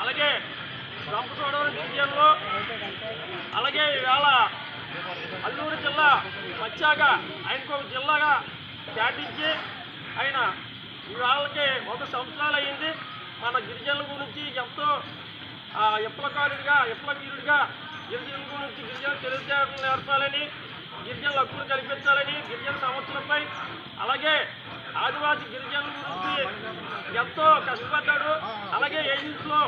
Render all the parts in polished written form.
అలాగే రంపచోడవరం డివిజన్లో అలాగే ఇవాళ అల్లూరు జిల్లా వచ్చాక ఆయనకు ఒక జిల్లాగా కేటాయించి ఆయన ఇవాళకి 100 సంవత్సరాలు అయింది. మన గిరిజనుల గురించి ఎంతో విప్లవీరుడిగా గిరిజనుల గురించి గిరిజన తెలివితేటలు నేర్పాలని, గిరిజనుల హక్కులు కల్పించాలని, గిరిజన సమస్యలపై అలాగే ఆదివాసీ గిరిజనుల గురించి ఎంతో కష్టపడ్డాడు. అలాగే ఎయిమ్స్లో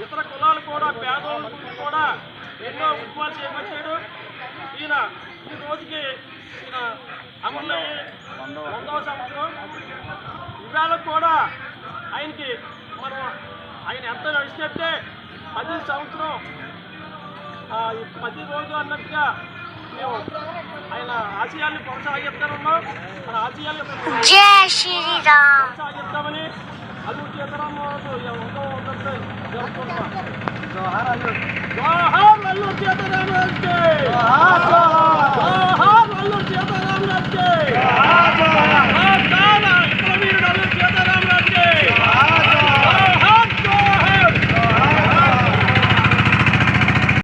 ఇతర కులాలు కూడా పేదవాళ్ళ గురించి కూడా ఎన్నో ఉద్యమాలు చేపట్టాడు. ఈయన ఈ రోజుకి ఈయన అమలయ్యి 100వ సంవత్సరం. ఇవాళ కూడా ఆయనకి ఆయన ఎంత నడిచినట్టే 10 సంవత్సరం 10 రోజు అన్నట్టుగా మేము ఆయన ఆశయాల్ని కొనసాగిస్తామన్నాం. మన ఆశయాలు కొనసాగిస్తామని అల్లూరి సీతారామరాజు జరుపుకుంటున్నాం. జోహార్ అల్లూరి సీతారామరాజు.